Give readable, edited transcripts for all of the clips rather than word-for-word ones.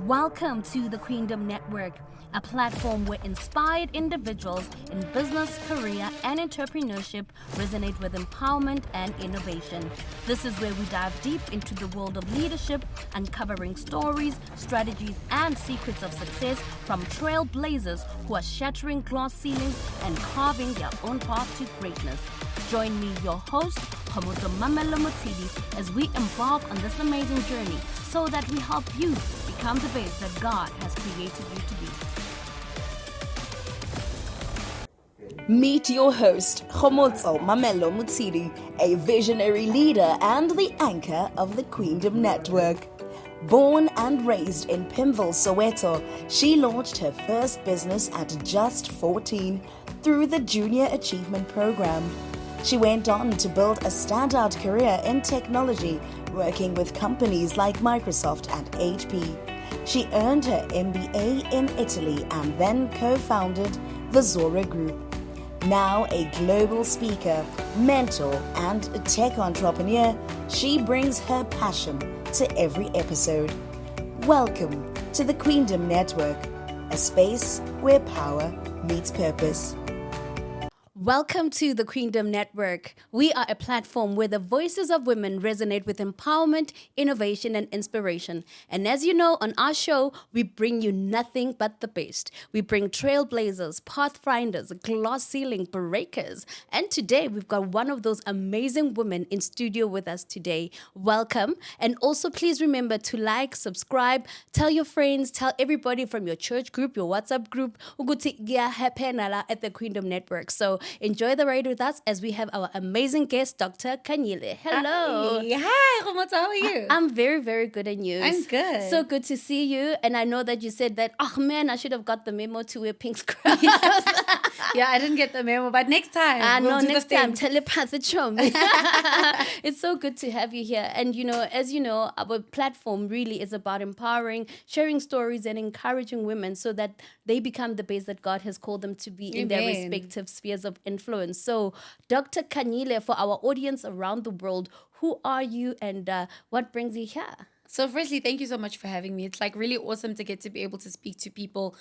Welcome to the Queendom Network, a platform where inspired individuals in business, career, and entrepreneurship resonate with empowerment and innovation. This is where we dive deep into the world of leadership, uncovering stories, strategies, and secrets of success from trailblazers who are shattering glass ceilings and carving their own path to greatness. Join me, your host, Khanyile-Lenake, as we embark on this amazing journey so that we help you become the best that God has created you to be. Meet your host, Khanyile-Lenake, a visionary leader and the anchor of the Queendom Network. Born and raised in Pimville, Soweto, she launched her first business at just 14 through the Junior Achievement Program. She went on to build a standout career in technology, working with companies like Microsoft and HP. She earned her MBA in Italy and then co-founded the Zora Group. Now a global speaker, mentor, and tech entrepreneur, she brings her passion to every episode. Welcome to the Queendom Network, a space where power meets purpose. Welcome to the Queendom Network. We are a platform where the voices of women resonate with empowerment, innovation, and inspiration. And as you know, on our show, we bring you nothing but the best. We bring trailblazers, pathfinders, glass ceiling breakers. And today, we've got one of those amazing women in studio with us today. Welcome. And also, please remember to like, subscribe, tell your friends, tell everybody from your church group, your WhatsApp group, ukuthi ngiyahappy at the Queendom Network. So enjoy the ride with us as we have our amazing guest, Dr. Khanyile. Hello. Hi, Khomotso, how are you? I'm very, very good, and you? I'm good. So good to see you. And I know that you said that, oh man, I should have got the memo to wear pink scrubs. Yeah, I didn't get the memo, but next time. No, next time, telepathic show me. It's so good to have you here. And as you know, our platform really is about empowering, sharing stories, and encouraging women so that they become the best that God has called them to be in their respective spheres of influence. So, Dr. Khanyile, for our audience around the world, who are you and what brings you here? So firstly, thank you so much for having me. It's really awesome to get to be able to speak to people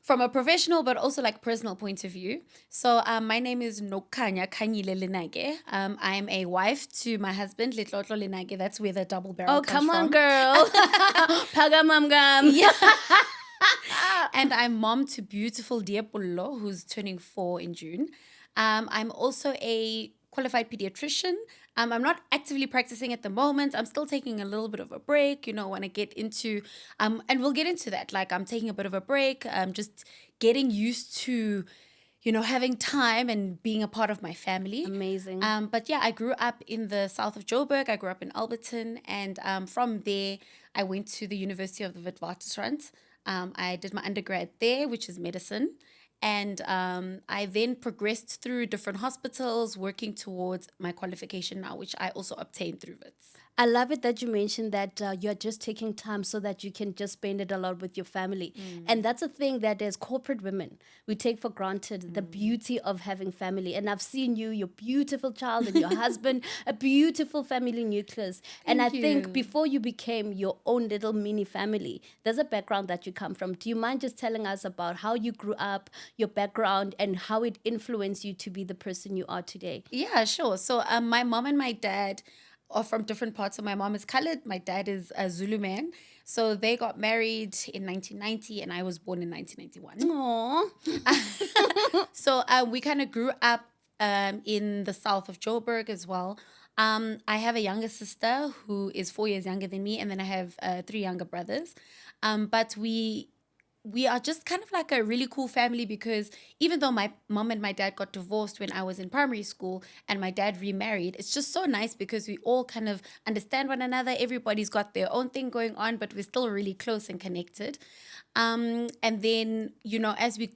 from a professional but also personal point of view. So my name is Khanyile-Lenake. I'm a wife to my husband, Lenake. That's where the double barrel comes from. Oh, come on, girl. Pagamamgam. Yeah. And I'm mom to beautiful Diapollo, who's turning 4 in June. I'm also a qualified pediatrician. I'm not actively practicing at the moment. I'm still taking a little bit of a break, when I get into, and we'll get into that. I'm taking a bit of a break, just getting used to, having time and being a part of my family. Amazing. But yeah, I grew up in the south of Joburg. I grew up in Alberton. And from there, I went to the University of the Witwatersrand. I did my undergrad there, which is medicine. And I then progressed through different hospitals, working towards my qualification now, which I also obtained through WITS. I love it that you mentioned that you're just taking time so that you can just spend it a lot with your family. And that's a thing that as corporate women, we take for granted the beauty of having family. And I've seen you, your beautiful child and your husband, a beautiful family nucleus. And I think before you became your own little mini family, there's a background that you come from. Do you mind just telling us about how you grew up, your background, and how it influenced you to be the person you are today? Yeah, sure. So my mom and my dad are from different parts. So my mom is colored, my dad is a Zulu man. So they got married in 1990 and I was born in 1991. Aww. So we kind of grew up in the south of Joburg as well. I have a younger sister who is 4 years younger than me, and then I have 3 younger brothers. But we are just kind of a really cool family because even though my mom and my dad got divorced when I was in primary school and my dad remarried, it's just so nice because we all kind of understand one another. Everybody's got their own thing going on, but we're still really close and connected. And then, as we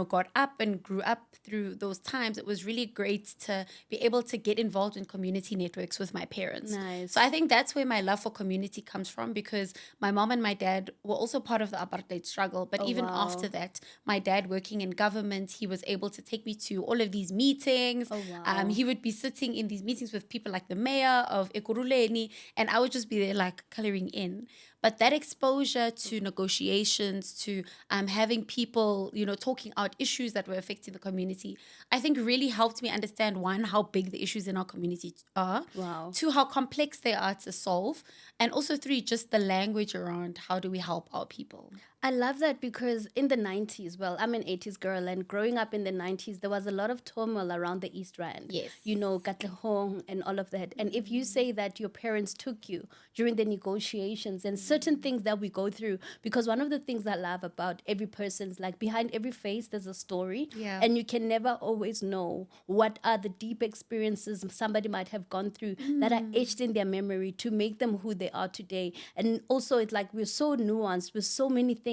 got up and grew up through those times, it was really great to be able to get involved in community networks with my parents. Nice. So I think that's where my love for community comes from, because my mom and my dad were also part of the apartheid struggle. But even after that, my dad working in government, he was able to take me to all of these meetings. Oh, wow. He would be sitting in these meetings with people like the mayor of Ekurhuleni, and I would just be there coloring in. But that exposure to negotiations, to having people, talking out issues that were affecting the community, I think really helped me understand, one, how big the issues in our community are. Wow. Two, how complex they are to solve. And also three, just the language around how do we help our people. I love that because in the 90s, well, I'm an 80s girl, and growing up in the 90s, there was a lot of turmoil around the East Rand. Yes. Katlehong and all of that. And if you say that your parents took you during the negotiations and certain things that we go through, because one of the things I love about every person's, like, behind every face, there's a story. Yeah. And you can never always know what are the deep experiences somebody might have gone through that are etched in their memory to make them who they are today. And also, it's like we're so nuanced with so many things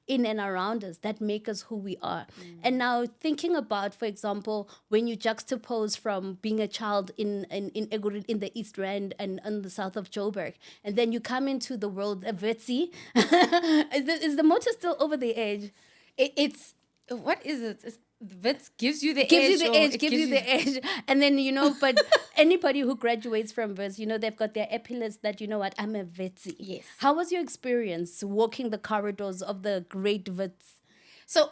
in and around us that make us who we are. And now thinking about, for example, when you juxtapose from being a child in Egurid, in the East Rand and in the south of Joburg, and then you come into the world of Witsi. Is the motor still over the edge? It's what is it? Wits gives you the Gives edge. you the edge, gives you the edge. And then, but anybody who graduates from Wits, they've got their epaulets that, I'm a Witsi. Yes. How was your experience walking the corridors of the great Wits? So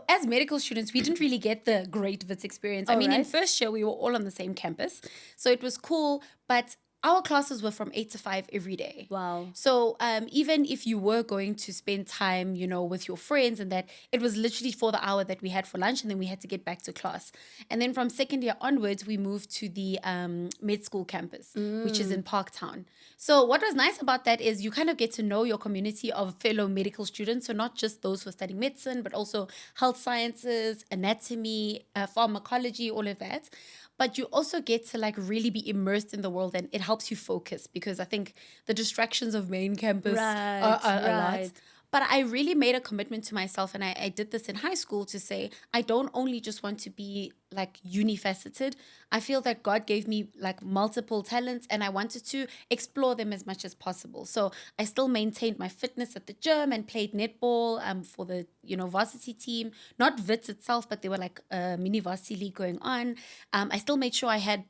as medical students, we didn't really get the great Wits experience. I mean, in first year, we were all on the same campus. So it was cool, but our classes were from 8 to 5 every day. Wow. So even if you were going to spend time, with your friends and that, it was literally for the hour that we had for lunch, and then we had to get back to class. And then from second year onwards, we moved to the med school campus, which is in Parktown. So what was nice about that is you kind of get to know your community of fellow medical students. So not just those who are studying medicine, but also health sciences, anatomy, pharmacology, all of that. But you also get to really be immersed in the world, and it helps you focus, because I think the distractions of main campus are a lot. But I really made a commitment to myself, and I did this in high school, to say I don't only just want to be unifaceted. I feel that God gave me multiple talents, and I wanted to explore them as much as possible. So I still maintained my fitness at the gym and played netball for the varsity team, not Wits itself, but there were a mini varsity league going on. I still made sure I had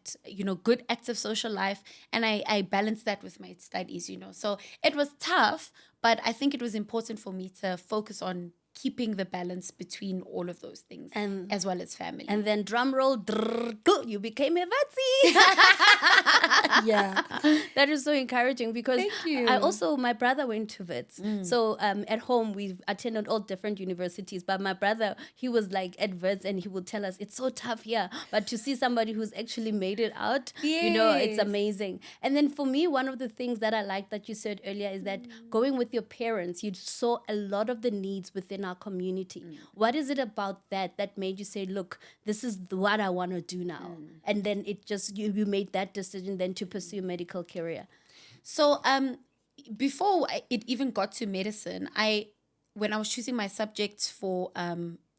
good active social life, and I balanced that with my studies. So it was tough, but I think it was important for me to focus on keeping the balance between all of those things, and as well as family. And then drum roll, you became a Witsi. Yeah. That is so encouraging, because Thank you. my brother went to Wits. So at home, we've attended all different universities, but my brother, he was at Wits, and he would tell us, it's so tough here. But to see somebody who's actually made it out, it's amazing. And then for me, one of the things that I like that you said earlier is that going with your parents, you saw a lot of the needs within our community. What is it about that made you say, look, this is what I want to do now? And then it just, you made that decision then to pursue a medical career. So before it even got to medicine, when I was choosing my subjects for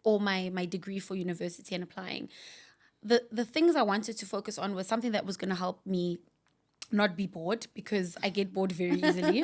or my degree for university and applying, the things I wanted to focus on was something that was going to help me not be bored, because I get bored very easily.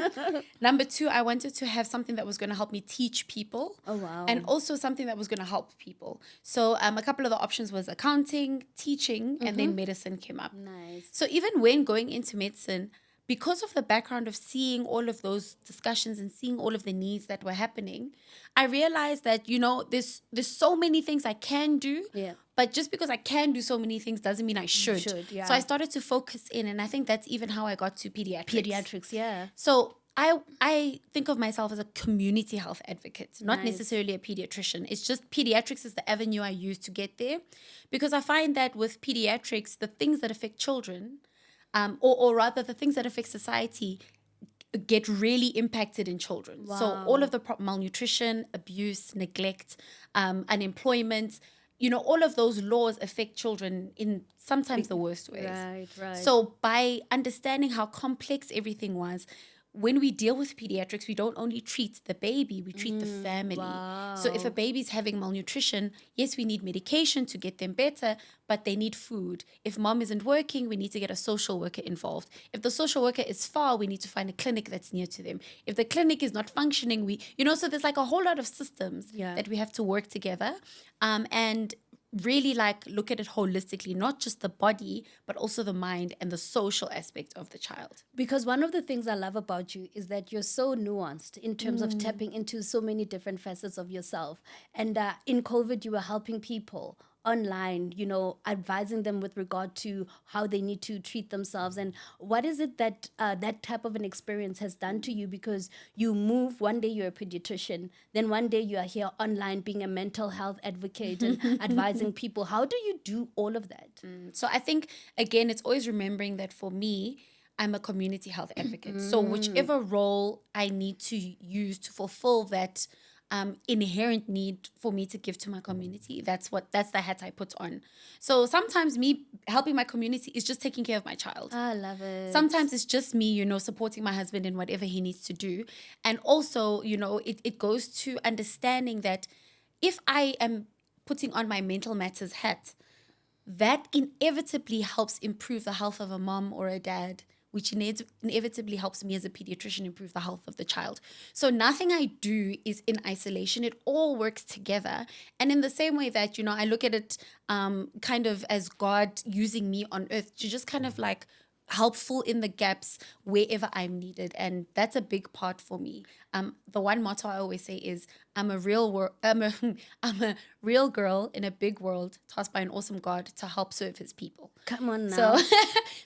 Number two, I wanted to have something that was going to help me teach people. Oh, wow. And also something that was going to help people. So a couple of the options was accounting, teaching, and then medicine came up. Nice. So even when going into medicine, because of the background of seeing all of those discussions and seeing all of the needs that were happening, I realized that, there's so many things I can do. Yeah. But just because I can do so many things doesn't mean I should. Yeah. So I started to focus in, and I think that's even how I got to pediatrics. Pediatrics, yeah. So I think of myself as a community health advocate, not Nice. necessarily a pediatrician. It's just pediatrics is the avenue I use to get there, because I find that with pediatrics, the things that affect children, or rather the things that affect society, get really impacted in children. Wow. So all of the malnutrition, abuse, neglect, unemployment, all of those laws affect children in sometimes the worst ways. Right. So by understanding how complex everything was, when we deal with pediatrics, we don't only treat the baby, we treat the family. Wow. So if a baby's having malnutrition, yes, we need medication to get them better, but they need food. If mom isn't working, we need to get a social worker involved. If the social worker is far, we need to find a clinic that's near to them. If the clinic is not functioning, so there's a whole lot of systems that we have to work together. And really like look at it holistically, not just the body, but also the mind and the social aspect of the child. Because one of the things I love about you is that you're so nuanced in terms of tapping into so many different facets of yourself. And in COVID, you were helping people online, advising them with regard to how they need to treat themselves. And what is it that that type of an experience has done to you? Because you move, one day you're a pediatrician, then one day you are here online being a mental health advocate and advising people. How do you do all of that? So I think, again, it's always remembering that for me, I'm a community health advocate. So whichever role I need to use to fulfill that inherent need for me to give to my community, that's the hat I put on. So sometimes me helping my community is just taking care of my child. I love it. Sometimes it's just me, supporting my husband in whatever he needs to do. And also, it goes to understanding that if I am putting on my mental matters hat, that inevitably helps improve the health of a mom or a dad, which inevitably helps me as a pediatrician improve the health of the child. So nothing I do is in isolation. It all works together. And in the same way that, I look at it kind of as God using me on earth to just kind of like help fill in the gaps wherever I'm needed. And that's a big part for me. The one motto I always say is, I'm a real girl in a big world, tasked by an awesome God to help serve his people. Come on now.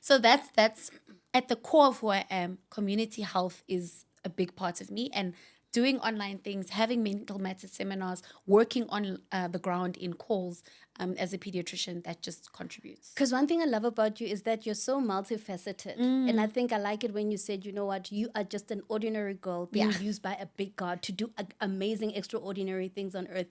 So that's at the core of who I am. Community health is a big part of me, and doing online things, having mental matters seminars, working on the ground in calls as a pediatrician, that just contributes. Because one thing I love about you is that you're so multifaceted. And I think I like it when you said, you know what, you are just an ordinary girl being used by a big God to do amazing, extraordinary things on earth.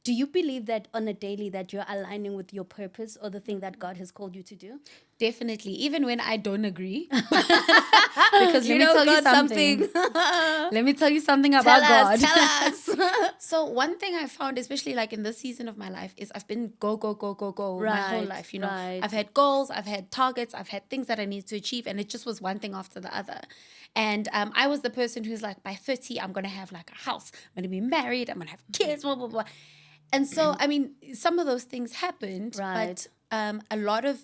Do you believe that on a daily that you're aligning with your purpose or the thing that God has called you to do? Definitely, even when I don't agree. Because let me tell you something. Let me tell you something about God. Tell us. So one thing I found, especially like in this season of my life, is I've been go my whole life. Right. I've had goals, I've had targets, I've had things that I need to achieve, and it just was one thing after the other. And I was the person who's like, by 30, I'm gonna have like a house, I'm gonna be married, I'm gonna have kids, blah blah blah. And so, I mean, some of those things happened, Right. but a lot of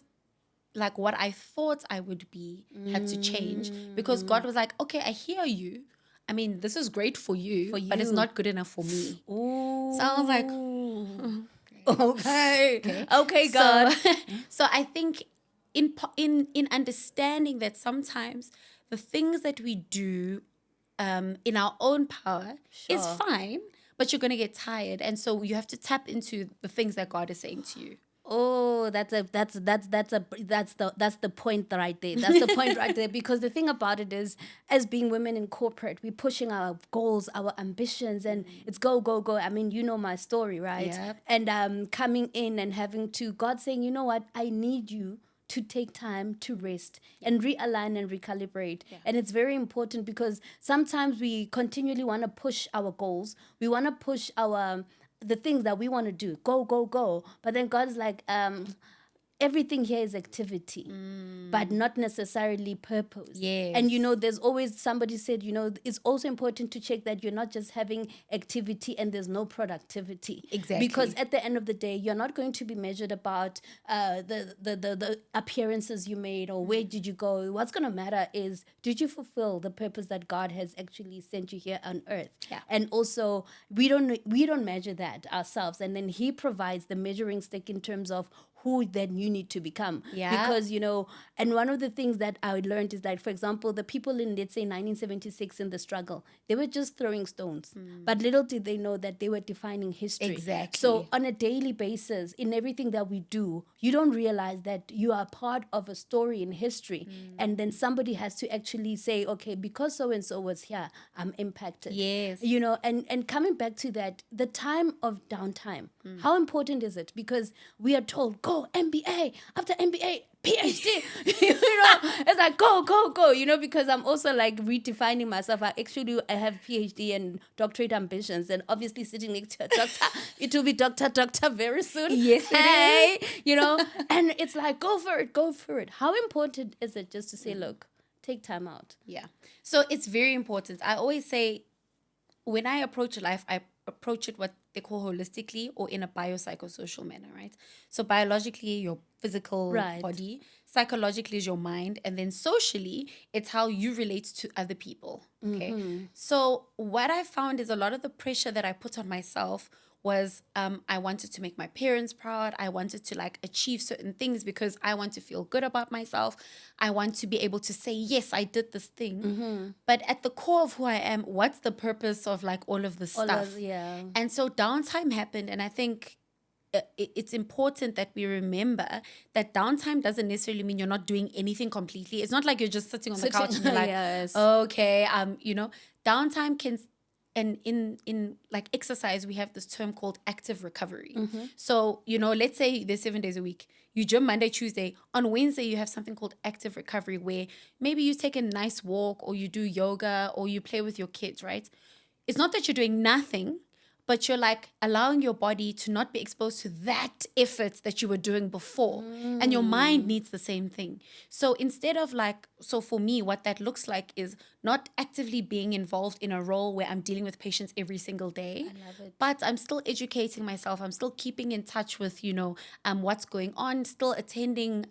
like what I thought I would be had to change, because God was like, okay, I hear you. I mean, this is great for you, but it's not good enough for me. Ooh. So I was like, okay, God. So I think in understanding that sometimes the things that we do in our own power is fine, but you're going to get tired. And so you have to tap into the things that God is saying to you. Oh, that's the point right there. That's the point right there. Because the thing about it is, as being women in corporate, we're pushing our goals, our ambitions, and it's go, go, go. I mean, you know my story, right? Yep. And coming in and having to, God saying, you know what, I need you to take time to rest and realign and recalibrate. Yeah. And it's very important because sometimes we continually want to push our goals. We want to push the things that we want to do. Go, go, go. But then God's like, everything here is activity, but not necessarily purpose. Yes. And, there's always, somebody said, it's also important to check that you're not just having activity and there's no productivity. Exactly. Because at the end of the day, you're not going to be measured about the appearances you made or where did you go. What's going to matter is, did you fulfill the purpose that God has actually sent you here on earth? Yeah. And also, we don't measure that ourselves. And then he provides the measuring stick in terms of who then you need to become. Yeah. Because, and one of the things that I learned is that, for example, the people in, let's say, 1976 in the struggle, they were just throwing stones. But little did they know that they were defining history. Exactly. So on a daily basis, in everything that we do, you don't realize that you are part of a story in history. And then somebody has to actually say, okay, because so-and-so was here, I'm impacted. Yes. And coming back to that, the time of downtime, how important is it? Because we are told, go MBA, after MBA, PhD, it's like, go, go, go, because I'm also like redefining myself. I have PhD and doctorate ambitions, and obviously sitting next to a doctor, it will be doctor very soon. Yes, hey, and it's like, go for it. How important is it just to say, look, take time out? Yeah. So it's very important. I always say, when I approach life, I approach it what they call holistically or in a biopsychosocial manner, right? So biologically, your physical Right. body, psychologically is your mind, and then socially, it's how you relate to other people. Okay. So what I found is a lot of the pressure that I put on myself was I wanted to make my parents proud. I wanted to like achieve certain things because I want to feel good about myself. I want to be able to say, yes, I did this thing. But at the core of who I am, what's the purpose of like all of this stuff? Yeah. And so downtime happened. And I think it's important that we remember that downtime doesn't necessarily mean you're not doing anything completely. It's not like you're just sitting on the couch and you're like, Yes. okay, downtime can, and in like exercise, we have this term called active recovery. So, let's say there's 7 days a week. You gym Monday, Tuesday. On Wednesday, you have something called active recovery where maybe you take a nice walk or you do yoga or you play with your kids, right? It's not that you're doing nothing, but you're like allowing your body to not be exposed to that effort that you were doing before. And your mind needs the same thing. So instead of so for me, what that looks like is not actively being involved in a role where I'm dealing with patients every single day. I love it. But I'm still educating myself. I'm still keeping in touch with, what's going on, still attending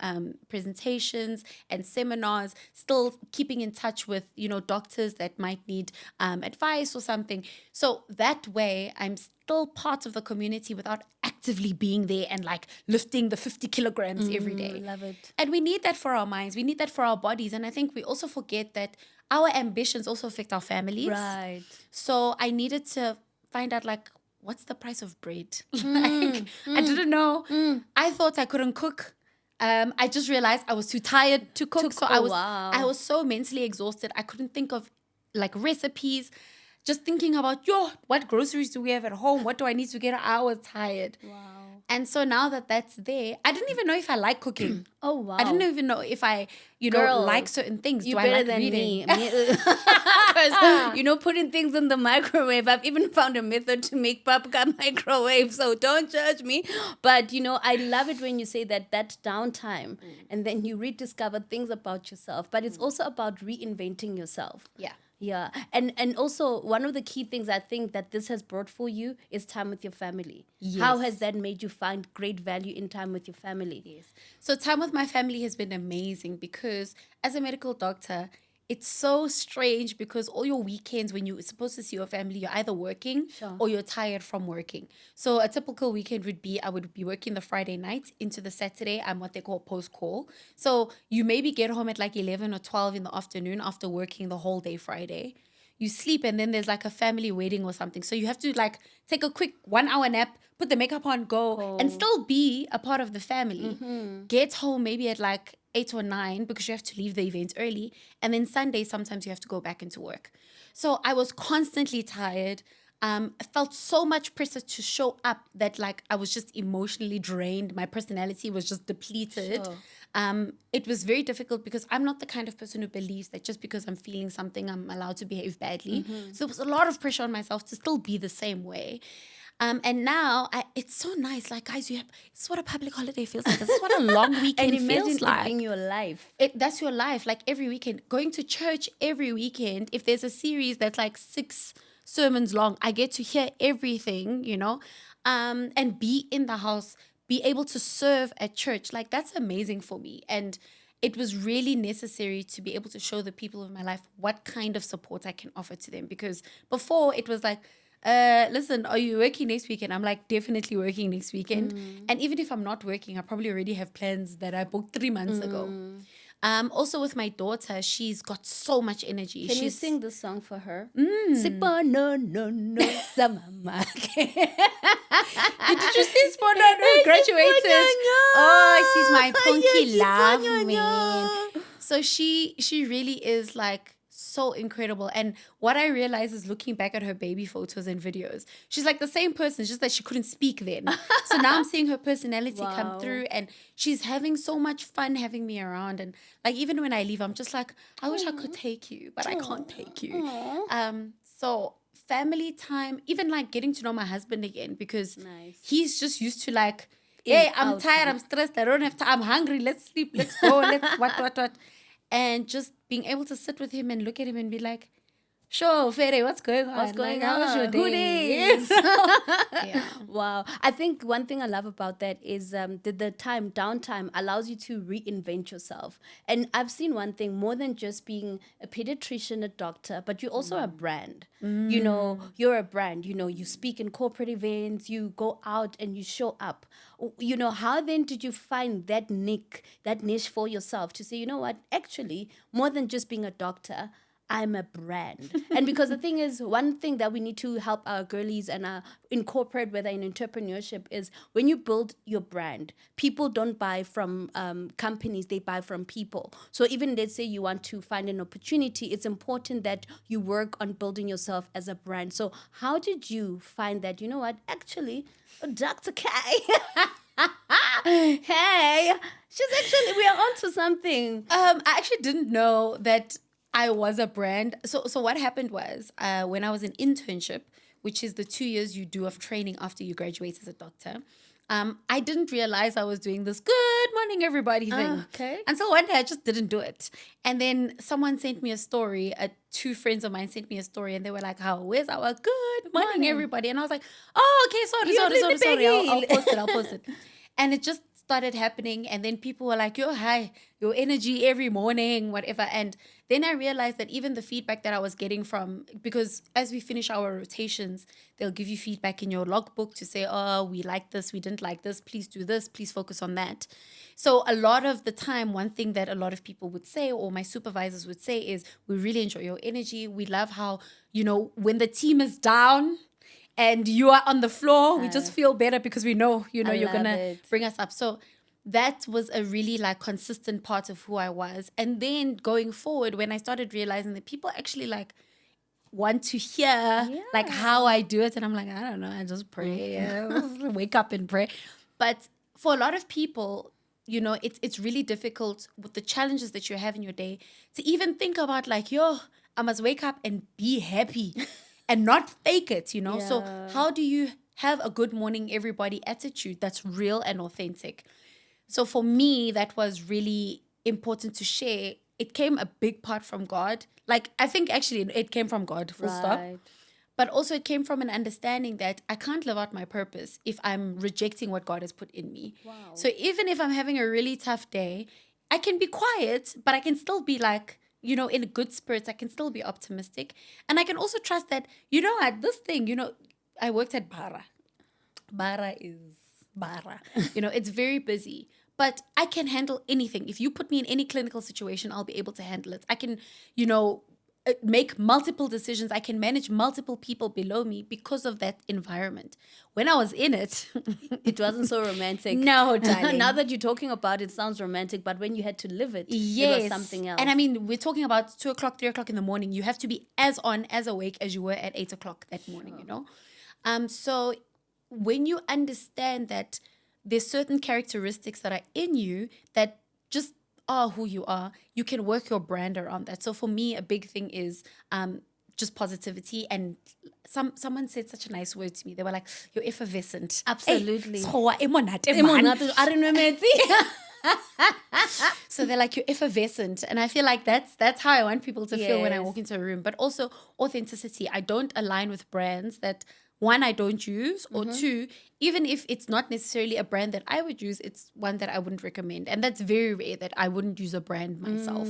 presentations and seminars, still keeping in touch with, doctors that might need advice or something. So that way I'm still part of the community without actively being there and like lifting the 50 kilograms every day. Love it. And we need that for our minds. We need that for our bodies. And I think we also forget that our ambitions also affect our families. Right. So I needed to find out what's the price of bread? I didn't know. I thought I couldn't cook. I just realized I was too tired to cook. I was so mentally exhausted. I couldn't think of recipes. Just thinking about, what groceries do we have at home? What do I need to get? I was tired. Wow. And so now that that's there, I didn't even know if I like cooking. Oh, wow. I didn't even know if I, Girl, like certain things. You Do better I like than reading? me. Because, putting things in the microwave. I've even found a method to make paprika microwave, so don't judge me. But, I love it when you say that downtime, and then you rediscover things about yourself. But it's also about reinventing yourself. Yeah. Yeah. And also one of the key things I think that this has brought for you is time with your family. Yes. How has that made you find great value in time with your family? Yes. So time with my family has been amazing because as a medical doctor, it's so strange because all your weekends when you're supposed to see your family, you're either working or you're tired from working. So a typical weekend would be I would be working the Friday night into the Saturday. I'm what they call post-call. So you maybe get home at 11 or 12 in the afternoon after working the whole day Friday. You sleep and then there's a family wedding or something. So you have to take a quick 1 hour nap, put the makeup on, go and still be a part of the family. Get home maybe at 8 or 9 because you have to leave the event early. And then Sunday, sometimes you have to go back into work. So I was constantly tired. I felt so much pressure to show up that I was just emotionally drained. My personality was just depleted. It was very difficult because I'm not the kind of person who believes that just because I'm feeling something, I'm allowed to behave badly. So there was a lot of pressure on myself to still be the same way. And now it's so nice. Guys, it's what a public holiday feels like. This is what a long weekend And imagine feels it like. being your life. That's your life. Every weekend, going to church every weekend. If there's a series that's 6 sermons long, I get to hear everything, and be in the house, be able to serve at church. That's amazing for me. And it was really necessary to be able to show the people of my life what kind of support I can offer to them. Because before it was listen, are you working next weekend? I'm definitely working next weekend. And even if I'm not working, I probably already have plans that I booked 3 months ago. Also with my daughter, she's got so much energy. Can you sing this song for her? Sipa no no no samama. Did you see Spono graduated? Oh, she's my punky love man. So she really is so incredible. And what I realized is looking back at her baby photos and videos, she's the same person, just that she couldn't speak then. So now I'm seeing her personality come through and she's having so much fun having me around. And even when I leave, I'm just I wish I could take you, but I can't take you. So family time, even getting to know my husband again, because he's just used to hey, I'm tired, I'm stressed, I don't have time, I'm hungry, let's sleep, let's go, let's what. And just being able to sit with him and look at him and be Sure, Fede, what's going on? What's going How was your on? Who day? dis? Yeah. Wow. I think one thing I love about that is the downtime allows you to reinvent yourself. And I've seen one thing more than just being a pediatrician, a doctor, but you're also a brand. You know, you're a brand. You know, you speak in corporate events, you go out and you show up. You know, how then did you find that niche for yourself to say, you know what, actually, more than just being a doctor, I'm a brand. And because the thing is, one thing that we need to help our girlies and incorporate, whether in entrepreneurship, is when you build your brand, people don't buy from companies, they buy from people. So even let's say you want to find an opportunity, it's important that you work on building yourself as a brand. So how did you find that, you know what, actually, Dr. K, hey, we are onto something. I actually didn't know that I was a brand. So what happened was when I was in internship, which is the 2 years you do of training after you graduate as a doctor, I didn't realize I was doing this good morning everybody thing. Okay. Until one day I just didn't do it. And then someone sent me a story, two friends of mine sent me a story and they were like, where's our good morning everybody? And I was like, oh, okay, sorry. I'll post it. And it just started happening. And then people were like, hi, your energy every morning, whatever. And then I realized that even the feedback that I was getting from, because as we finish our rotations, they'll give you feedback in your logbook to say, oh, we like this, we didn't like this, please do this, please focus on that. So a lot of the time, one thing that a lot of people would say, or my supervisors would say, is we really enjoy your energy. We love how, when the team is down and you are on the floor, we just feel better because we know, you're going to bring us up. So that was a really consistent part of who I was. And then going forward, when I started realizing that people actually want to hear how I do it. And I'm like, I don't know, I just pray, wake up and pray. But for a lot of people, it's really difficult with the challenges that you have in your day to even think about I must wake up and be happy and not fake it, So how do you have a good morning, everybody attitude that's real and authentic? So for me, that was really important to share. It came a big part from God. I think actually it came from God, full stop. But also it came from an understanding that I can't live out my purpose if I'm rejecting what God has put in me. Wow. So even if I'm having a really tough day, I can be quiet, but I can still be in good spirits. I can still be optimistic. And I can also trust that, at this thing, I worked at Bara. Bara is Bara. It's very busy. But I can handle anything. If you put me in any clinical situation, I'll be able to handle it. I can, make multiple decisions. I can manage multiple people below me because of that environment. When I was in it, it wasn't so romantic. No, darling. Now that you're talking about it, sounds romantic. But when you had to live it, it was something else. And I mean, we're talking about 2 o'clock, 3 o'clock in the morning. You have to be as on, as awake as you were at 8 o'clock that morning, So when you understand that there's certain characteristics that are in you that just are who you are, you can work your brand around that. So for me, a big thing is just positivity. And someone said such a nice word to me. They were like, you're effervescent. Absolutely. So they're like, you're effervescent. And I feel like that's how I want people to feel when I walk into a room. But also authenticity. I don't align with brands that, one, I don't use, or two, even if it's not necessarily a brand that I would use, it's one that I wouldn't recommend. And that's very rare that I wouldn't use a brand myself.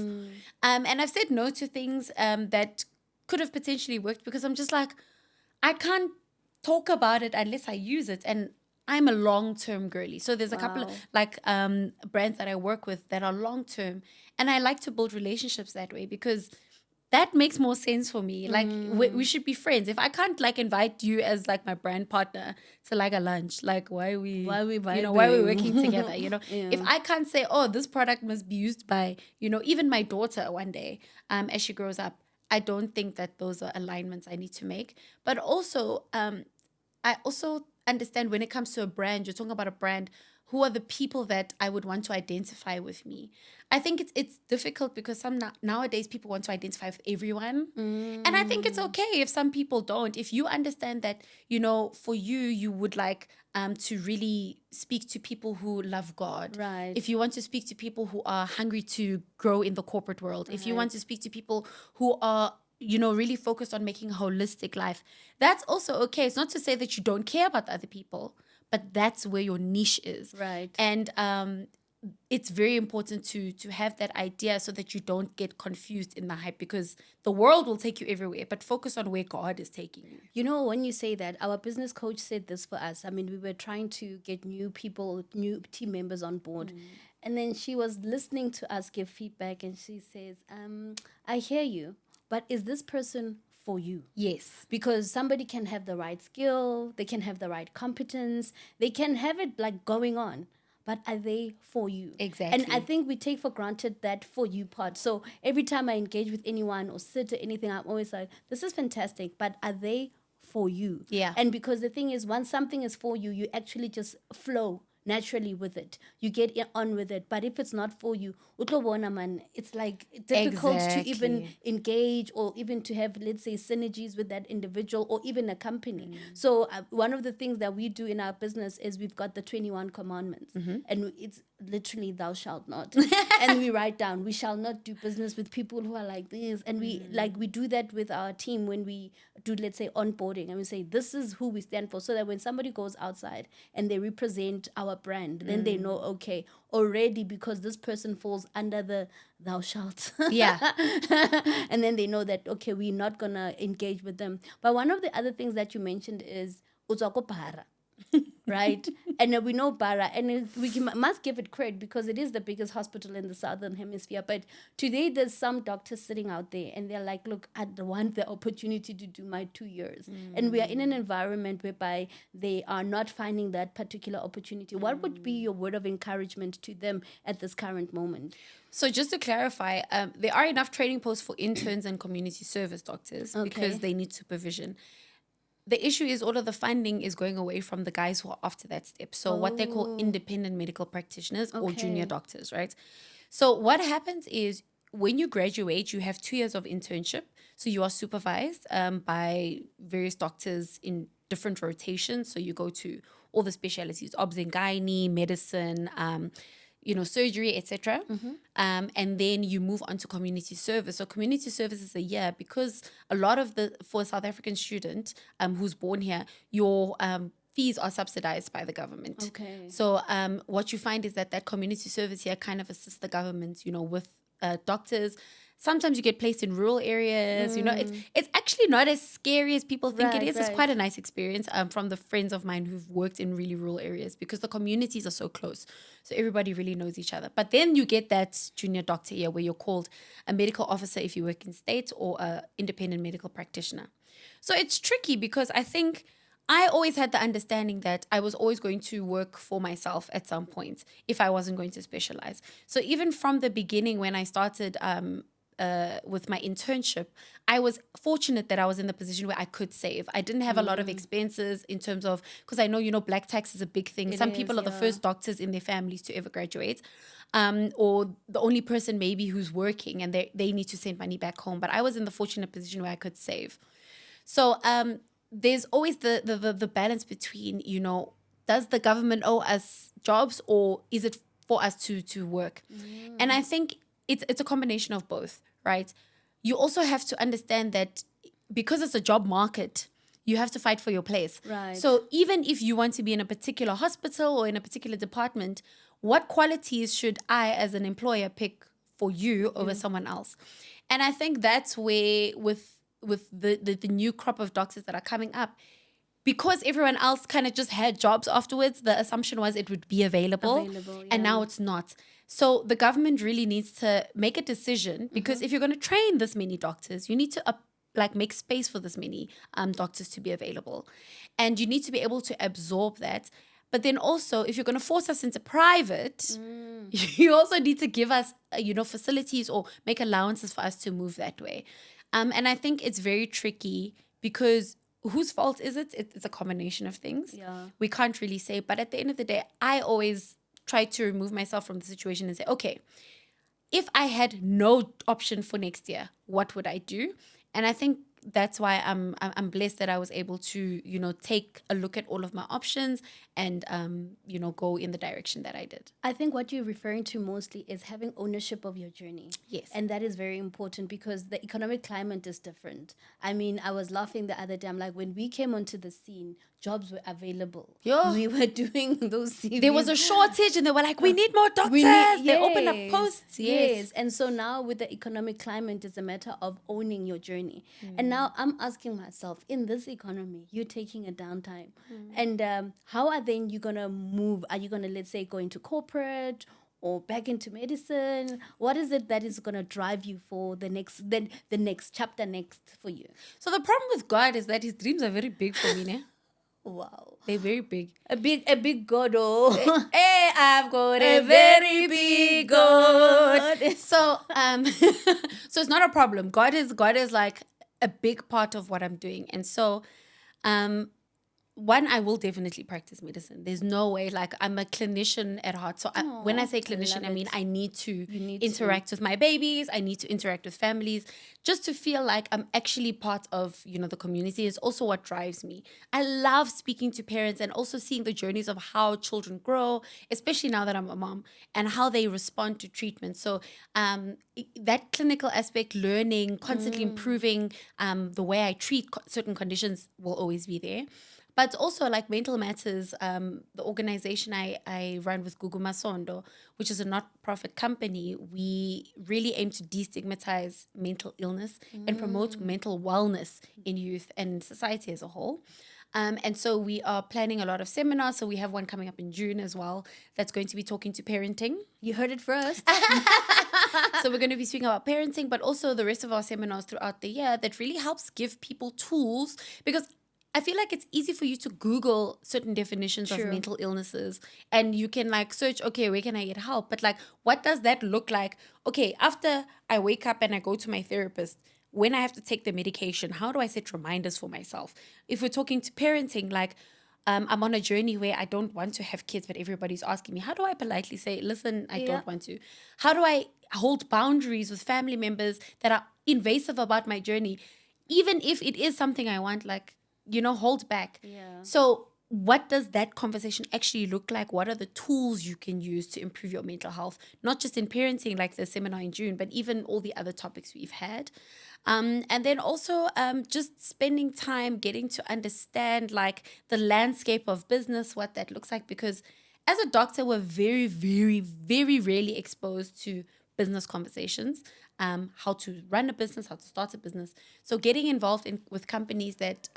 And I've said no to things that could have potentially worked because I'm just like, I can't talk about it unless I use it. And I'm a long-term girly. So there's a couple of brands that I work with that are long-term. And I like to build relationships that way because that makes more sense for me. We should be friends. If I can't invite you as my brand partner to a lunch, why are we working together? If I can't say, oh, this product must be used by, even my daughter one day, as she grows up, I don't think that those are alignments I need to make. But also, I also understand when it comes to a brand, you're talking about a brand, who are the people that I would want to identify with me? I think it's difficult because nowadays people want to identify with everyone. And I think it's okay if some people don't. If you understand that, for you would like to really speak to people who love God. Right. If you want to speak to people who are hungry to grow in the corporate world. If you want to speak to people who are really focused on making a holistic life. That's also okay. It's not to say that you don't care about other people, but that's where your niche is. Right. And it's very important to have that idea so that you don't get confused in the hype, because the world will take you everywhere, but focus on where God is taking you. You know, when you say that, our business coach said this for us. I mean, we were trying to get new people, new team members on board. And then she was listening to us give feedback, and she says, I hear you, but is this person for you? Yes. Because somebody can have the right skill, they can have the right competence, they can have it like going on. But are they for you? Exactly. And I think we take for granted that for you part. So every time I engage with anyone or sit or anything, I'm always like, this is fantastic, but are they for you? Yeah. And because the thing is, once something is for you, you actually just flow naturally with it. You get on with it. But if it's not for you, utlobona man, it's like difficult to even Exactly. engage or even to have, let's say, synergies with that individual or even a company. So one of the things that we do in our business is we've got the 21 commandments, and it's literally thou shalt not. And we write down, we shall not do business with people who are like this. And we do that with our team when we do, let's say, onboarding, and we say, this is who we stand for, so that when somebody goes outside and they represent our brand, then they know, okay, already, because this person falls under the thou shalt. Yeah. And then they know that, okay, we're not gonna engage with them. But one of the other things that you mentioned is uzwako para. Right? And we know Bara, and must give it credit because it is the biggest hospital in the Southern Hemisphere. But today there's some doctors sitting out there and they're like, look, I want the opportunity to do my 2 years. And we are in an environment whereby they are not finding that particular opportunity. What would be your word of encouragement to them at this current moment? So just to clarify, there are enough training posts for interns and community service doctors because they need supervision. The issue is all of the funding is going away from the guys who are after that step. So what they call independent medical practitioners or junior doctors, right? So what happens is when you graduate, you have 2 years of internship. So you are supervised by various doctors in different rotations. So you go to all the specialties, obs and gynae, medicine, surgery, etc. And then you move on to community service. So community service is a year because a lot of for a South African student who's born here, your fees are subsidized by the government. Okay. So what you find is that community service here kind of assists the government, with doctors. Sometimes you get placed in rural areas, it's actually not as scary as people think it is. It's quite a nice experience from the friends of mine who've worked in really rural areas because the communities are so close. So everybody really knows each other. But then you get that junior doctor here where you're called a medical officer if you work in state or an independent medical practitioner. So it's tricky because I think I always had the understanding that I was always going to work for myself at some point if I wasn't going to specialize. So even from the beginning when I started with my internship, I was fortunate that I was in the position where I could save. I didn't have a lot of expenses in terms of, because I know, black tax is a big thing. Some people are the first doctors in their families to ever graduate, or the only person maybe who's working and they need to send money back home. But I was in the fortunate position where I could save. So there's always the balance between, does the government owe us jobs or is it for us to work? And I think it's a combination of both, right? You also have to understand that because it's a job market, you have to fight for your place. Right. So even if you want to be in a particular hospital or in a particular department, what qualities should I as an employer pick for you over someone else? And I think that's where with the new crop of doctors that are coming up, because everyone else kind of just had jobs afterwards, the assumption was it would be available and now it's not. So the government really needs to make a decision because if you're going to train this many doctors, you need to make space for this many doctors to be available. And you need to be able to absorb that. But then also, if you're going to force us into private, you also need to give us, facilities or make allowances for us to move that way. And I think it's very tricky because whose fault is it? It's a combination of things. Yeah. We can't really say. But at the end of the day, I always try to remove myself from the situation and say, okay, if I had no option for next year, what would I do? And I think that's why I'm blessed that I was able to, take a look at all of my options and, go in the direction that I did. I think what you're referring to mostly is having ownership of your journey. Yes. And that is very important because the economic climate is different. I mean, I was laughing the other day. I'm like, when we came onto the scene, jobs were available. Yeah. We were doing those CVs. There was a shortage and they were like, we need more doctors. They opened up posts. Yes. And so now with the economic climate, it's a matter of owning your journey. And now I'm asking myself, in this economy, you're taking a downtime. And how are then you going to move? Are you going to, let's say, go into corporate or back into medicine? What is it that is going to drive you for the next chapter next for you? So the problem with God is that his dreams are very big for me, ne? Wow. They're very big. A big God, oh. Hey, I've got a very big God. So, so it's not a problem. God is like a big part of what I'm doing. And so, one, I will definitely practice medicine. There's no way, like I'm a clinician at heart. So when I say clinician, I mean, I need to interact with my babies. I need to interact with families just to feel like I'm actually part of, the community is also what drives me. I love speaking to parents and also seeing the journeys of how children grow, especially now that I'm a mom, and how they respond to treatment. So that clinical aspect, learning, constantly improving the way I treat certain conditions will always be there. But also like Mental Matters, the organization I run with Gugu Masondo, which is a not-profit company, we really aim to destigmatize mental illness and promote mental wellness in youth and society as a whole. And so we are planning a lot of seminars. So we have one coming up in June as well that's going to be talking to parenting. You heard it first. So we're going to be speaking about parenting, but also the rest of our seminars throughout the year that really helps give people tools, because I feel like it's easy for you to Google certain definitions of mental illnesses and you can like search, okay, where can I get help? But like, what does that look like? Okay, after I wake up and I go to my therapist, when I have to take the medication, how do I set reminders for myself? If we're talking to parenting, like I'm on a journey where I don't want to have kids, but everybody's asking me, how do I politely say, listen, I don't want to? How do I hold boundaries with family members that are invasive about my journey? Even if it is something I want, like, hold back. Yeah. So what does that conversation actually look like? What are the tools you can use to improve your mental health? Not just in parenting, like the seminar in June, but even all the other topics we've had. And then also just spending time getting to understand like the landscape of business, what that looks like. Because as a doctor, we're very, very, very rarely exposed to business conversations. How to run a business, how to start a business. So getting involved with companies that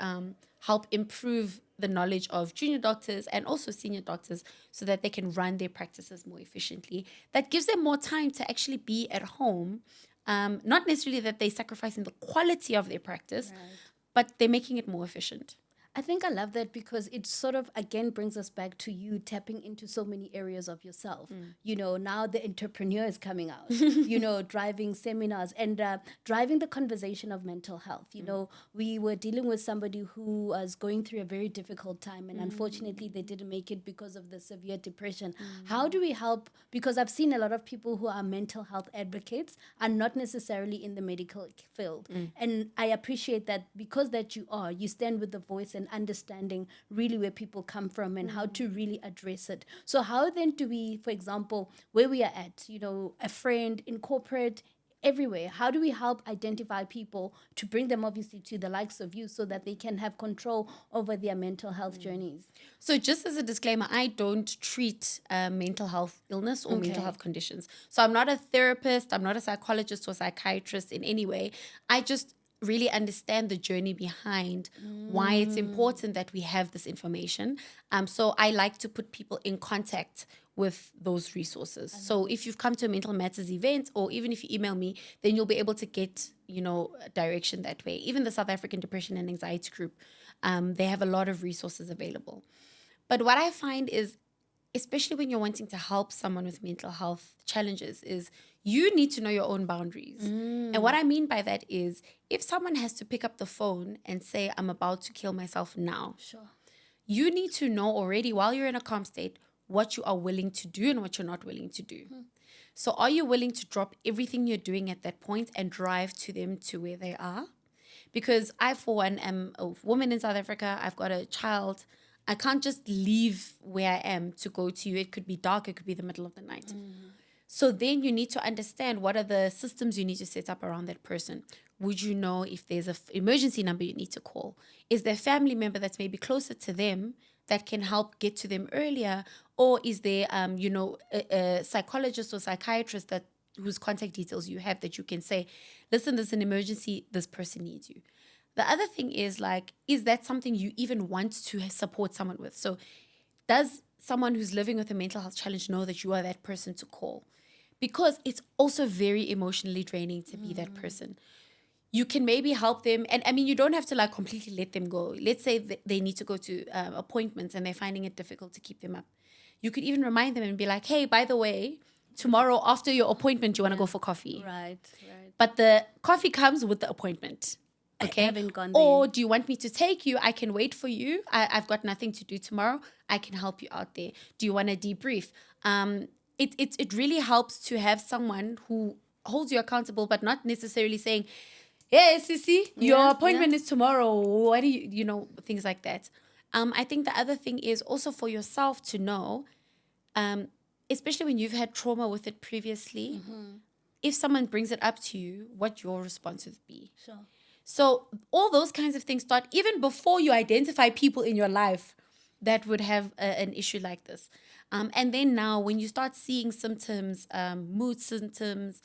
help improve the knowledge of junior doctors and also senior doctors so that they can run their practices more efficiently. That gives them more time to actually be at home. Not necessarily that they're sacrificing the quality of their practice, but they're making it more efficient. I think I love that because it sort of, again, brings us back to you tapping into so many areas of yourself. Now the entrepreneur is coming out, driving seminars and driving the conversation of mental health. We were dealing with somebody who was going through a very difficult time and unfortunately they didn't make it because of the severe depression. How do we help? Because I've seen a lot of people who are mental health advocates are not necessarily in the medical field. And I appreciate that because that you stand with the voice and understanding really where people come from and how to really address it. So how then do we, for example, where we are at, a friend in corporate, everywhere, how do we help identify people to bring them obviously to the likes of you so that they can have control over their mental health journeys? So just as a disclaimer, I don't treat mental health illness or mental health conditions. So I'm not a therapist, I'm not a psychologist or psychiatrist in any way. I just really understand the journey behind why it's important that we have this information. So I like to put people in contact with those resources. So if you've come to a Mental Matters event or even if you email me, then you'll be able to get, direction that way. Even the South African Depression and Anxiety Group, they have a lot of resources available. But what I find is, especially when you're wanting to help someone with mental health challenges, is you need to know your own boundaries. And what I mean by that is if someone has to pick up the phone and say, I'm about to kill myself now, you need to know already while you're in a calm state what you are willing to do and what you're not willing to do. So are you willing to drop everything you're doing at that point and drive to them to where they are? because I, for one, am a woman in South Africa. I've got a child. I can't just leave where I am to go to you. It could be dark. It could be the middle of the night. So then you need to understand what are the systems you need to set up around that person. Would you know if there's an emergency number you need to call? Is there a family member that's maybe closer to them that can help get to them earlier? Or is there, a psychologist or psychiatrist whose contact details you have that you can say, listen, there's an emergency, this person needs you. The other thing is is that something you even want to support someone with? So does someone who's living with a mental health challenge know that you are that person to call? Because it's also very emotionally draining to be that person. You can maybe help them. And I mean, you don't have to completely let them go. Let's say they need to go to appointments and they're finding it difficult to keep them up. You could even remind them and be like, hey, by the way, tomorrow after your appointment, you want to go for coffee. Right. But the coffee comes with the appointment. Okay. I haven't gone there. Or do you want me to take you? I can wait for you. I've got nothing to do tomorrow. I can help you out there. Do you want to debrief? It really helps to have someone who holds you accountable, but not necessarily saying, hey, Sissy, your appointment is tomorrow. What do you, things like that. I think the other thing is also for yourself to know, especially when you've had trauma with it previously, if someone brings it up to you, what your response would be. Sure. So all those kinds of things start even before you identify people in your life that would have an issue like this. And then now when you start seeing symptoms, mood symptoms,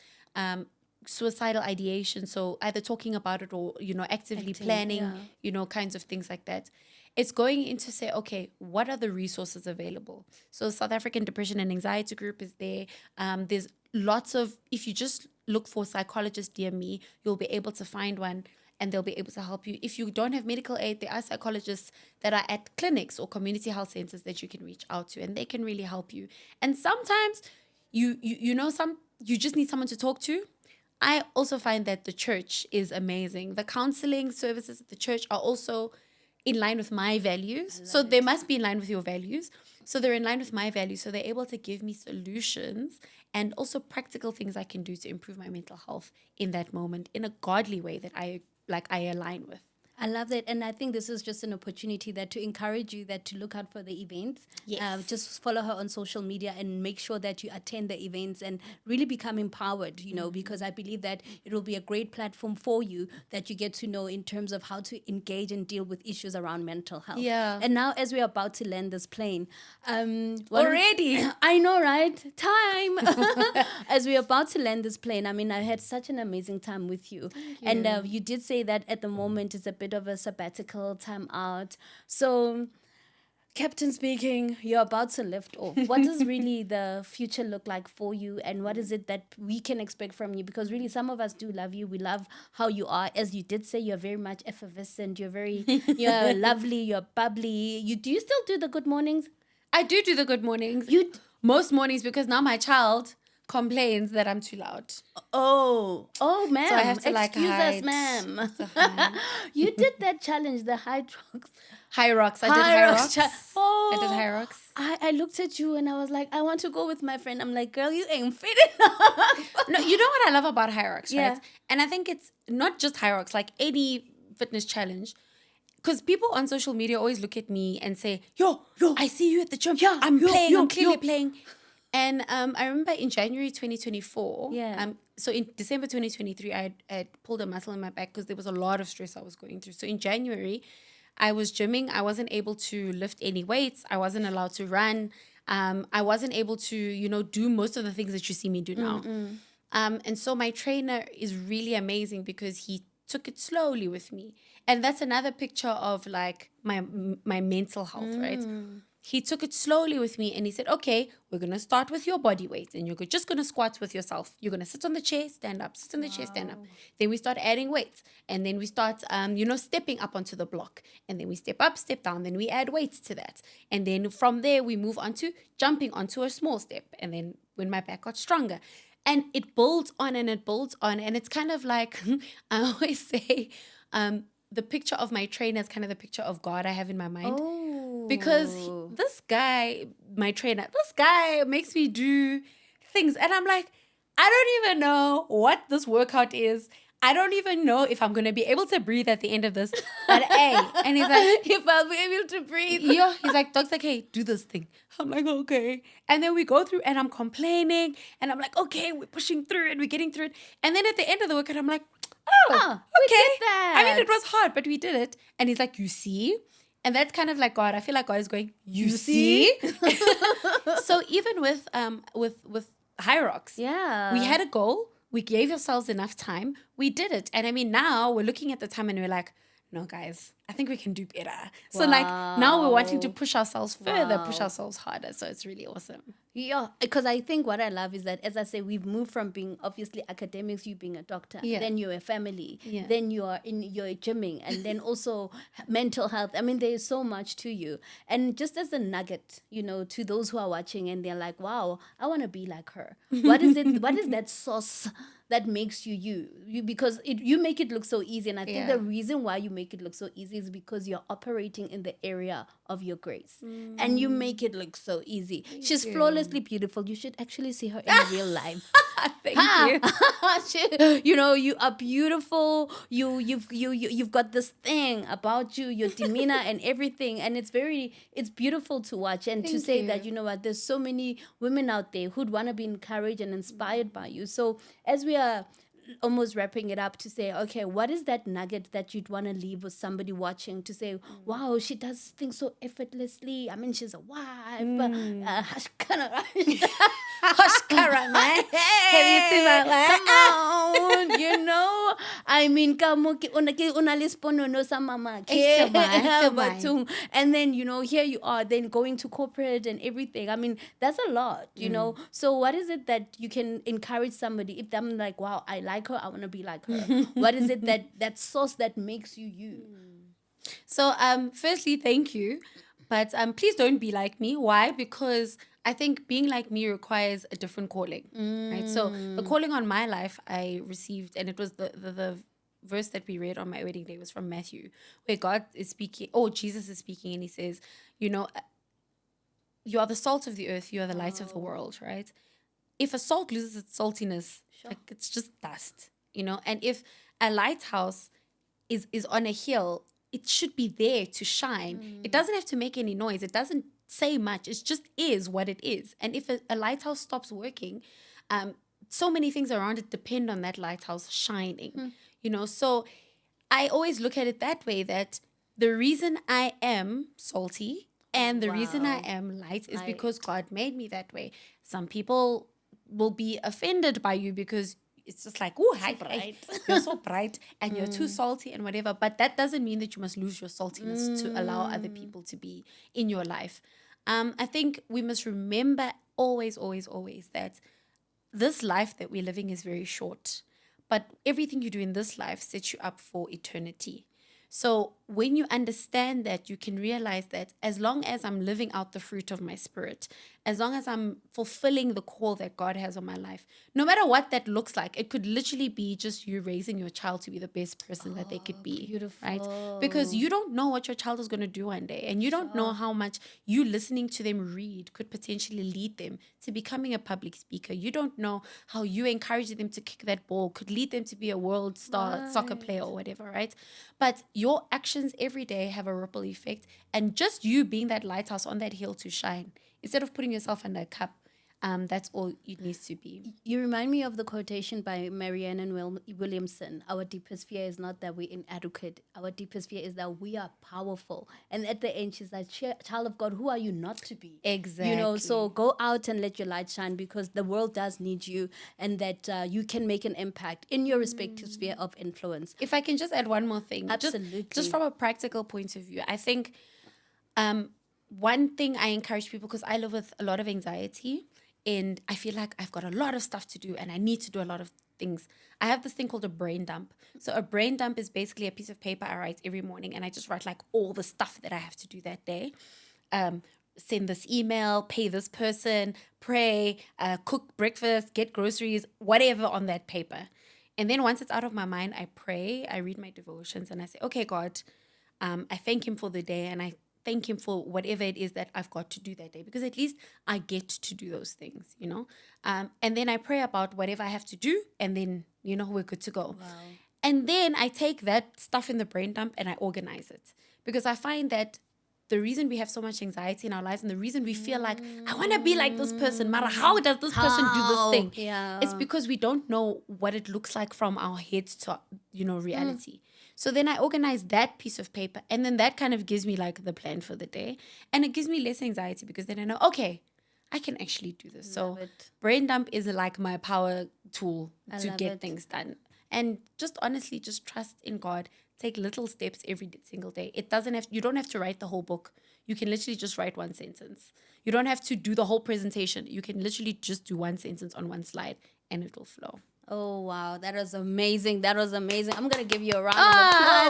suicidal ideation, so either talking about it or, actively planning, kinds of things like that. It's going into say, okay, what are the resources available? So South African Depression and Anxiety Group is there. There's lots of, if you just look for psychologist DME, you'll be able to find one and they'll be able to help you. If you don't have medical aid, there are psychologists that are at clinics or community health centers that you can reach out to and they can really help you. And sometimes you just need someone to talk to. I also find that the church is amazing. The counseling services at the church are also in line with my values. So they must be in line with your values. So they're in line with my values. So they're able to give me solutions and also practical things I can do to improve my mental health in that moment in a godly way that I align with. I love that. And I think this is just an opportunity that to encourage you that to look out for the events. Yes. Just follow her on social media and make sure that you attend the events and really become empowered, because I believe that it will be a great platform for you that you get to know in terms of how to engage and deal with issues around mental health. Yeah. And now as we're about to land this plane. Already? I know, right? Time. As we're about to land this plane, I mean, I had such an amazing time with you. Thank you. And you did say that at the moment it's a bit of a sabbatical time out. So, Captain speaking, you're about to lift off. What does really the future look like for you, and what is it that we can expect from you? Because really, some of us do love you. We love how you are. As you did say, you're very much effervescent. You're lovely. You're bubbly. Do you still do the good mornings? I do the good mornings. Most mornings, because now my child complains that I'm too loud. Oh, ma'am. So I have to excuse hide. us, ma'am. You did that challenge, the high rocks. High rocks. I did high rocks. Oh, I did high rocks. I looked at you and I was like, I want to go with my friend. I'm like, girl, you ain't fit enough. No, you know what I love about high rocks, right? Yeah. And I think it's not just high rocks, like any fitness challenge. Because people on social media always look at me and say, yo, I see you at the gym. Yeah, I'm clearly playing. And I remember in January 2024, so in December 2023, I had pulled a muscle in my back because there was a lot of stress I was going through. So in January, I was gymming. I wasn't able to lift any weights. I wasn't allowed to run. I wasn't able to, do most of the things that you see me do now. And so my trainer is really amazing because he took it slowly with me. And that's another picture of like my mental health, right? He took it slowly with me and he said, okay, we're going to start with your body weight and you're just going to squat with yourself. You're going to sit on the chair, stand up, sit on the chair, stand up. Then we start adding weights and then we start, stepping up onto the block and then we step up, step down, then we add weights to that. And then from there, we move on to jumping onto a small step. And then when my back got stronger and it builds on and it builds on. And it's kind of like, I always say, the picture of my trainer is kind of the picture of God I have in my mind. Because this guy, my trainer, this guy makes me do things. And I'm like, I don't even know what this workout is. I don't even know if I'm going to be able to breathe at the end of this. But hey, and he's like, if I'll be able to breathe. yeah, he's like, Dr. K, do this thing. I'm like, okay. And then we go through and I'm complaining and I'm like, okay, we're pushing through it, we're getting through it. And then at the end of the workout, I'm like, oh, okay. We did that. I mean, it was hard, but we did it. And he's like, you see? And that's kind of like God. I feel like God is going, you see? So even with High Rocks, Yeah. we had a goal. We gave ourselves enough time. We did it. And I mean, now we're looking at the time and we're like, no, guys, I think we can do better. So like now we're wanting to push ourselves further, push ourselves harder. So it's really awesome. Yeah, because I think what I love is that, as I say, we've moved from being obviously academics, you being a doctor, then you're a family, then you're gymming, and then also mental health. I mean, there is so much to you. And just as a nugget, to those who are watching and they're like, wow, I want to be like her. What is it? What is that sauce that makes you because you make it look so easy, and I think the reason why you make it look so easy is because you're operating in the area of your grace, and you make it look so easy. She's flawlessly beautiful. You should actually see her in real life. Thank you. You are beautiful. You've got this thing about you, your demeanor and everything, and it's beautiful to watch and to say that what, there's so many women out there who'd want to be encouraged and inspired by you. So as we are almost wrapping it up, to say, okay, what is that nugget that you'd want to leave with somebody watching to say, wow, she does things so effortlessly. I mean, she's a wife. Hushkara, man. Have you seen my life? Come on, I mean, and then, here you are, then going to corporate and everything. I mean, that's a lot, So what is it that you can encourage somebody if I'm like, wow, I like her, I want to be like her? What is it that sauce that makes you? So, firstly, thank you. But please don't be like me. Why? Because I think being like me requires a different calling, right? So the calling on my life I received, and it was the verse that we read on my wedding day was from Matthew, where God is speaking, Jesus is speaking, and he says, you are the salt of the earth, you are the light of the world, right? If a salt loses its saltiness, like it's just dust, and if a lighthouse is on a hill, it should be there to shine. It doesn't have to make any noise. It doesn't say much. It just is what it is. And if a lighthouse stops working, so many things around it depend on that lighthouse shining, So I always look at it that way, that the reason I am salty and the reason I am light is because God made me that way. Some people will be offended by you because it's just like, oh, hi, bright. You're so bright and you're too salty and whatever. But that doesn't mean that you must lose your saltiness to allow other people to be in your life. I think we must remember always, always, always that this life that we're living is very short. But everything you do in this life sets you up for eternity. So when you understand that, you can realize that as long as I'm living out the fruit of my spirit, as long as I'm fulfilling the call that God has on my life, no matter what that looks like, it could literally be just you raising your child to be the best person that they could be. Beautiful. Right? Because you don't know what your child is going to do one day, and you don't know how much you listening to them read could potentially lead them to becoming a public speaker. You don't know how you encouraging them to kick that ball could lead them to be a world star soccer player or whatever, right? But your actions every day have a ripple effect, and just you being that lighthouse on that hill to shine, instead of putting yourself under a cup, that's all it needs to be. You remind me of the quotation by Marianne and Williamson. Our deepest fear is not that we're inadequate. Our deepest fear is that we are powerful. And at the end, she's like, child of God, who are you not to be? Exactly. So go out and let your light shine, because the world does need you, and that you can make an impact in your respective sphere of influence. If I can just add one more thing. Absolutely. Just from a practical point of view, I think one thing I encourage people, because I live with a lot of anxiety, and I feel like I've got a lot of stuff to do and I need to do a lot of things. I have this thing called a brain dump. So a brain dump is basically a piece of paper I write every morning, and I just write like all the stuff that I have to do that day. Send this email, pay this person, pray, cook breakfast, get groceries, whatever on that paper. And then once it's out of my mind, I pray, I read my devotions, and I say, okay, God, I thank him for the day, and I thank him for whatever it is that I've got to do that day, because at least I get to do those things, And then I pray about whatever I have to do, and then, we're good to go. Wow. And then I take that stuff in the brain dump and I organize it. Because I find that the reason we have so much anxiety in our lives and the reason we feel like, I want to be like this person, Mara, how does this person do this thing? Yeah. It's because we don't know what it looks like from our heads to, reality. So then I organize that piece of paper, and then that kind of gives me like the plan for the day. And it gives me less anxiety because then I know, okay, I can actually do this. So it. brain dump is like my power tool to love get it. things done. And just honestly, just trust in God. Take little steps every single day. You don't have to write the whole book. You can literally just write one sentence. You don't have to do the whole presentation. You can literally just do one sentence on one slide and it will flow. Oh, wow. That was amazing. That was amazing. I'm going to give you a round of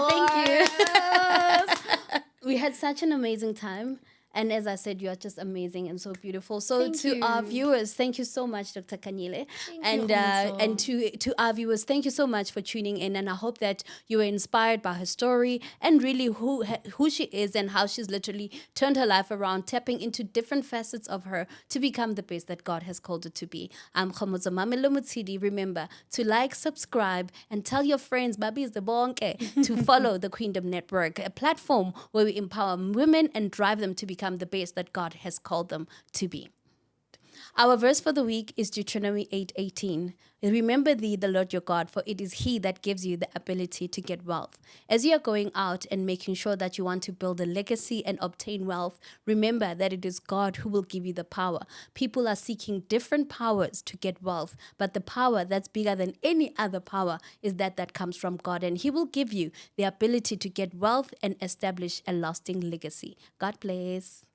applause. Thank you. We had such an amazing time. And as I said, you are just amazing and so beautiful. So Thank to you. our viewers, thank you so much, Dr. Khanyile. And Khanyile. to our viewers, thank you so much for tuning in. And I hope that you were inspired by her story and really who she is and how she's literally turned her life around, tapping into different facets of her to become the best that God has called her to be. I'm Khomotso Mamelo Mutsidi. Remember to like, subscribe, and tell your friends, Babi is the bonke, to follow the Queendom Network, a platform where we empower women and drive them to become the best that God has called them to be. Our verse for the week is Deuteronomy 8:18. Remember thee, the Lord your God, for it is he that gives you the ability to get wealth. As you are going out and making sure that you want to build a legacy and obtain wealth, remember that it is God who will give you the power. People are seeking different powers to get wealth, but the power that's bigger than any other power is that comes from God, and he will give you the ability to get wealth and establish a lasting legacy. God bless.